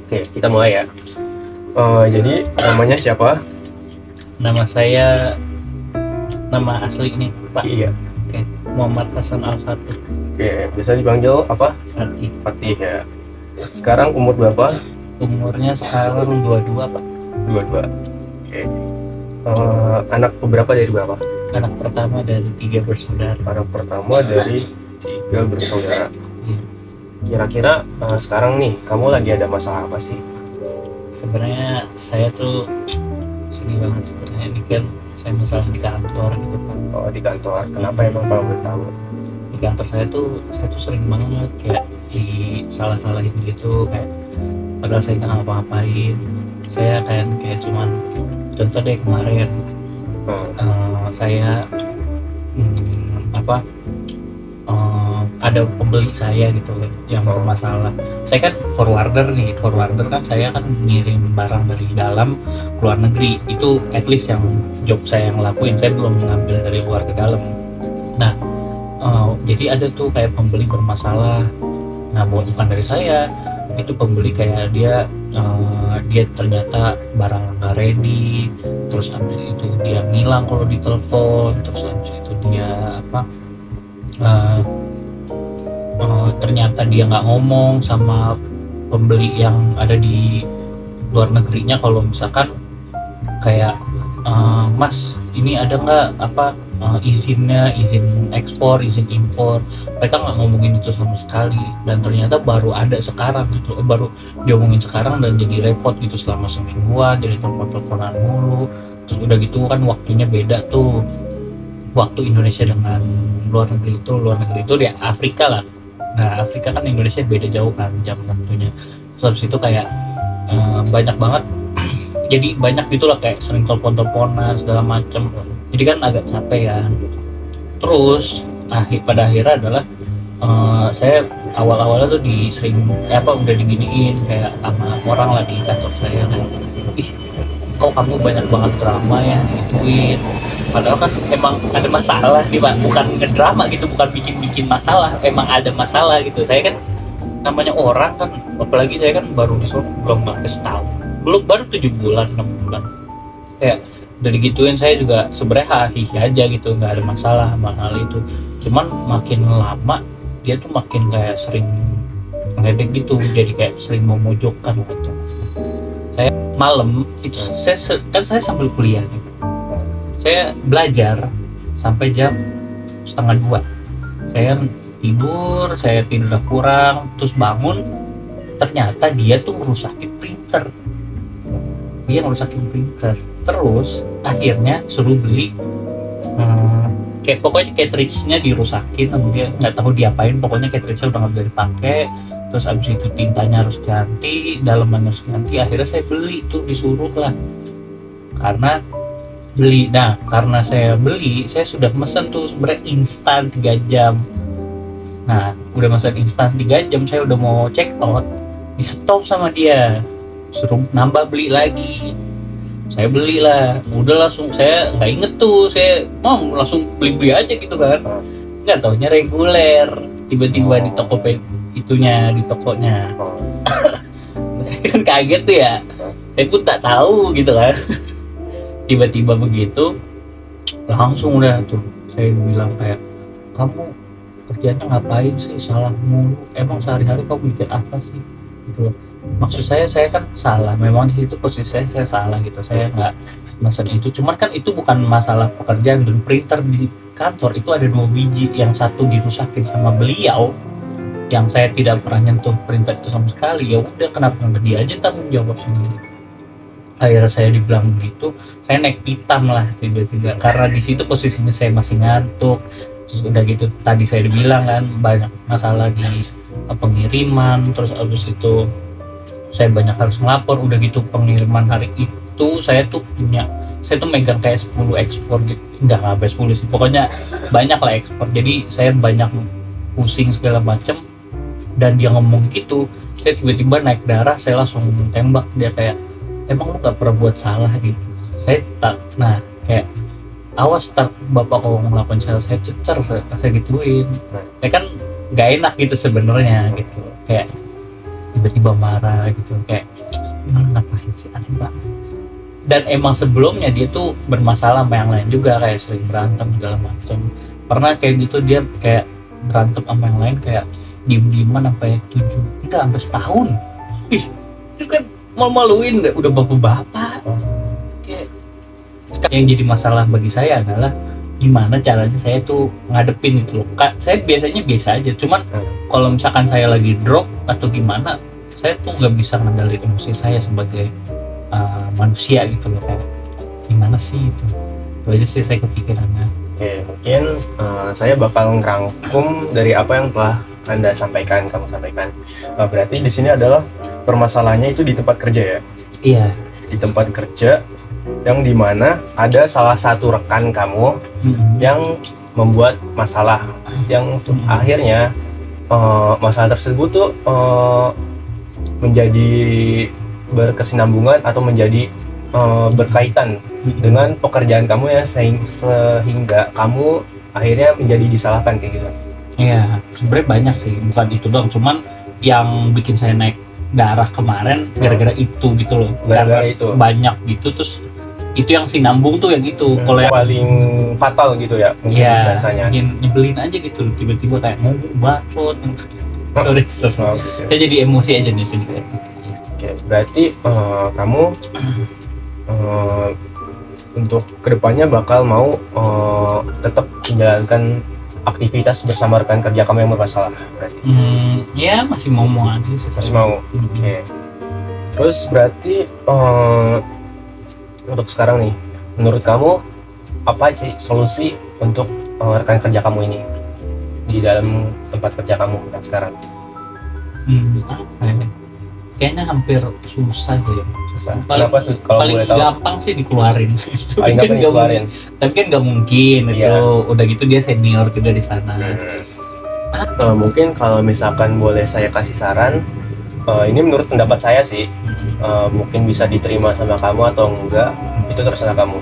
Oke, kita mulai ya. Jadi namanya siapa? Nama saya, nama asli ini Pak. Iya. Oke, Muhammad Hasan Al-Fatih. Oke, biasa dipanggil apa? Fatih. Fatih ya. Sekarang umur berapa? Umurnya sekarang 22 Pak. 22. Oke. Anak berapa dari berapa? Anak pertama dari 3 bersaudara. Anak pertama dari 3 bersaudara. Iya. Kira-kira sekarang nih, kamu lagi ada masalah apa sih? Sebenarnya saya tuh sedih banget sebenarnya, ini kan saya misalnya di kantor gitu Pak. Oh, di kantor. Kenapa emang kamu bertahu? Di kantor saya tuh sering banget kayak disalah-salahin gitu, kayak padahal saya nggak ngapa-ngapain. Saya kayak cuman, contoh deh kemarin saya ada pembeli saya gitu yang bermasalah. Saya kan forwarder kan, saya kan ngirim barang dari dalam ke luar negeri. Itu at least yang job saya yang lakuin, saya belum ngambil dari luar ke dalam. Nah, jadi ada tuh kayak pembeli bermasalah. Nah, bukan dari saya, itu pembeli kayak dia ternyata barang nggak ready, terus habis itu dia ngilang kalau ditelepon, terus habis itu dia ternyata dia nggak ngomong sama pembeli yang ada di luar negerinya kalau misalkan kayak Mas, ini ada nggak izinnya, izin ekspor, izin impor. Mereka nggak ngomongin itu sama sekali, dan ternyata baru ada sekarang gitu, baru diomongin sekarang, dan jadi repot gitu selama semingguan, jadi telepon-teleponan mulu. Terus udah gitu kan waktunya beda tuh, waktu Indonesia dengan luar negeri itu di Afrika lah. Nah, Afrika kan Indonesia beda jauh kan jam waktunya. Terus habis itu kayak banyak banget jadi banyak gitulah, kayak sering telepon-teleponan segala macem. Jadi kan agak capek ya. Terus pada akhirnya adalah saya awal-awalnya tuh udah diginiin kayak sama orang lah di kantor saya, kayak, ih kok kamu banyak banget drama ya gituin. Padahal kan emang ada masalah nih Pak, bukan ngedrama gitu, bukan bikin masalah, emang ada masalah gitu. Saya kan namanya orang kan, apalagi saya kan baru disuruh belum sampai setahun, baru 7 bulan 6 bulan, kayak udah digituin. Saya juga sebenarnya hahihi aja gitu, nggak ada masalah sama hal itu. Cuman makin lama dia tuh makin kayak sering ngeledek gitu, jadi kayak sering memojokkan gitu. Saya malam itu saya sambil kuliah gitu, saya belajar sampai jam 1:30. Saya tidur kurang, terus bangun, ternyata dia tuh ngerusakin printer. Terus akhirnya suruh beli kayak pokoknya cartridge-nya dirusakin, dia nggak tahu diapain, pokoknya cartridge-nya udah nggak bisa dipakai. Terus abis itu tintanya harus ganti, dalemannya harus ganti. Akhirnya saya beli tuh, disuruh lah karena saya beli, saya sudah mesen tuh sebenarnya instan 3 jam. Nah, udah mesen instan 3 jam, saya udah mau check out, di stop sama dia, suruh nambah beli lagi. Saya beli lah, udah langsung, saya nggak inget tuh, saya mau langsung beli aja gitu kan. Nggak taunya reguler, tiba-tiba di toko di tokonya. Saya kan kaget tuh ya, saya pun tak tahu gitu kan. Tiba-tiba begitu langsung udah tuh saya bilang kayak, kamu kerjanya ngapain sih, salah mulu, emang sehari-hari kamu mikir apa sih gitu loh. Maksud saya kan salah, memang di situ posisi saya salah gitu, saya nggak mesen itu. Cuman kan itu bukan masalah pekerjaan, dan printer di kantor itu ada 2 biji, yang satu dirusakin sama beliau, yang saya tidak pernah nyentuh printer itu sama sekali. Ya udah, kenapa nggak dia aja tanggung jawab sendiri. Akhirnya saya dibilang begitu, saya naik pitam lah tiba-tiba, karena di situ posisinya saya masih ngantuk. Terus udah gitu tadi saya dibilang kan banyak masalah di pengiriman, terus abis itu saya banyak harus ngelapor. Udah gitu pengiriman hari itu saya tuh megang kayak 10 ekspor gitu, enggak sampai 10 sih, pokoknya banyak lah ekspor. Jadi saya banyak pusing segala macem, dan dia ngomong gitu, saya tiba-tiba naik darah. Saya langsung tembak dia, kayak, emang lu gak pernah buat salah gitu. Kayak, awas bapak kalau ngelakuin salah, saya cecer, saya gituin. Saya kan gak enak gitu sebenarnya gitu, kayak tiba-tiba marah gitu kayak ngapain sih, aneh banget. Dan emang sebelumnya dia tuh bermasalah sama yang lain juga, kayak sering berantem segala macam. Pernah kayak gitu dia kayak berantem sama yang lain kayak diem-dieman sampai 7 sampai setahun. Ih, itu kan malu-maluin deh, udah bapak-bapak. Kayak sekarang yang jadi masalah bagi saya adalah gimana caranya saya tuh ngadepin gitu loh. Saya biasanya biasa aja, cuman kalau misalkan saya lagi drop atau gimana, saya tuh nggak bisa ngendaliin emosi saya sebagai manusia gitu loh, kayak gimana sih itu aja sih saya kepikirannya. Oke, mungkin saya bakal ngerangkum dari apa yang telah Anda sampaikan, kamu sampaikan. Berarti di sini adalah permasalahannya itu di tempat kerja ya? Iya. Di tempat kerja yang dimana ada salah satu rekan kamu yang membuat masalah, yang akhirnya masalah tersebut tuh menjadi berkesinambungan atau menjadi berkaitan dengan pekerjaan kamu ya, sehingga kamu akhirnya menjadi disalahkan kayak gitu. Iya, sebenarnya banyak sih, bukan itu doang, cuman yang bikin saya naik darah kemarin gara-gara itu gitu loh. Gara-gara Karena itu banyak gitu, terus itu yang sinambung tuh yang itu. Kalau yang paling fatal gitu ya mungkin ya rasanya. nyebelin aja gitu, tiba-tiba kayak mau bacot. Sorry. Gitu. Saya jadi emosi aja nih sedikit. Oke, berarti kamu untuk kedepannya bakal mau tetap menjalankan aktivitas bersama rekan kerja kamu yang bermasalah berarti? Ya masih mau aja sih. Masih mau? Oke. Terus berarti untuk sekarang nih, menurut kamu apa sih solusi untuk rekan kerja kamu ini di dalam tempat kerja kamu yang sekarang? Apa ya? Kayaknya hampir susah deh. Susah. Kenapa kalau paling boleh tahu? gampang sih dikeluarin. Paling gampang dikeluarin. Tapi kan nggak mungkin itu. Iya. Udah gitu dia senior juga di sana. Mungkin kalau misalkan boleh saya kasih saran, ini menurut pendapat saya sih, mungkin bisa diterima sama kamu atau enggak, itu terserah kamu.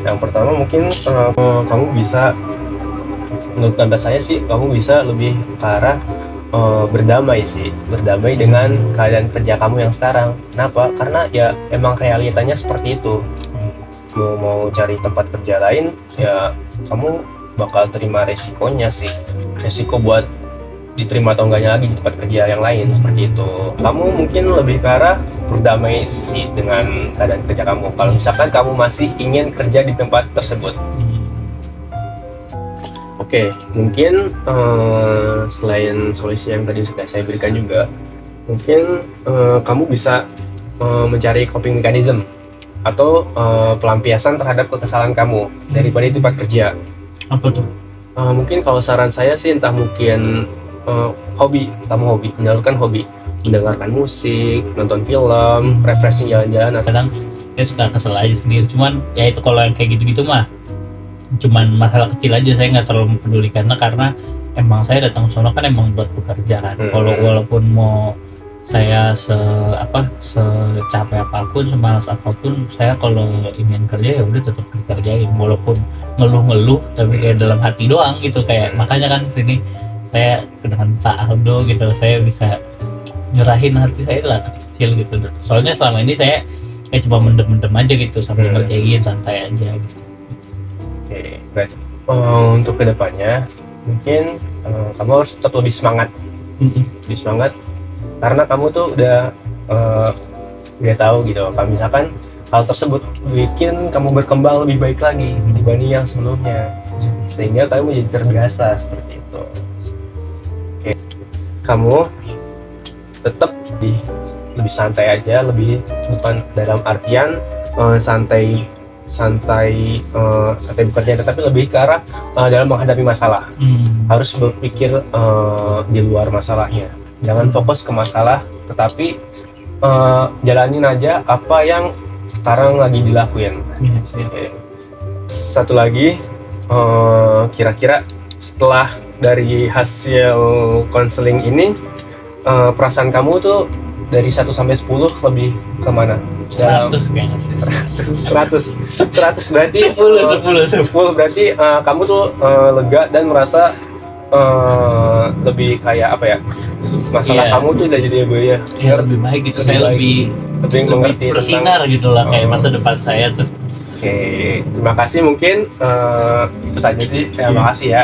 Yang pertama mungkin kamu bisa, menurut pendapat saya sih, kamu bisa lebih ke arah berdamai dengan keadaan kerja kamu yang sekarang. Kenapa? Karena ya emang realitanya seperti itu. Mau cari tempat kerja lain, ya kamu bakal terima resikonya sih, resiko buat diterima atau enggaknya lagi di tempat kerja yang lain seperti itu. Kamu mungkin lebih ke arah berdamai sih dengan keadaan kerja kamu, kalau misalkan kamu masih ingin kerja di tempat tersebut. Oke, mungkin selain solusi yang tadi sudah saya berikan juga, mungkin kamu bisa mencari coping mechanism atau pelampiasan terhadap kekesalan kamu daripada di tempat kerja. Apa tuh? Mungkin kalau saran saya sih, entah mungkin kamu menyalurkan hobi, mendengarkan musik, nonton film, refreshing jalan-jalan. Kadang saya suka kesel aja sendiri, cuman ya itu kalau yang kayak gitu-gitu mah cuman masalah kecil aja, saya nggak terlalu peduli karena emang saya datang ke sono kan emang buat bekerja kan. Kalau walaupun mau saya secapek apapun, semalas apapun, saya kalau ingin kerja ya udah tetap dikerjain, walaupun ngeluh-ngeluh tapi kayak dalam hati doang gitu. Kayak makanya kan sini saya dengan Pak Aldo gitu, saya bisa nyerahin hati saya lah kecil gitu. Soalnya selama ini saya kayak cuma mendem-mendem aja gitu sambil ngerjain santai aja gitu. Oke, baik. Untuk kedepannya mungkin kamu harus tetap lebih semangat, karena kamu tuh udah tahu gitu, kalau misalkan hal tersebut bikin kamu berkembang lebih baik lagi dibanding yang sebelumnya, sehingga kamu menjadi terbiasa seperti itu. Oke, kamu tetap lebih santai aja, bukan dalam artian santai bekerja, tetapi lebih ke arah dalam menghadapi masalah. Harus berpikir di luar masalahnya, jangan fokus ke masalah, tetapi jalanin aja apa yang sekarang lagi dilakuin. Satu lagi, kira-kira setelah dari hasil konseling ini, perasaan kamu tuh dari 1 sampai 10 lebih kemana? 100 kayaknya sih. 100 berarti 10 berarti kamu tuh lega dan merasa lebih kayak apa ya, masalah Iya. kamu tuh udah jadi gue ya, Ya lebih baik gitu, saya Lebih lebih mengerti bersinar gitu lah kayak Oh. masa depan saya tuh. Oke, terima kasih, mungkin itu saja sih. Terima Iya. kasih ya.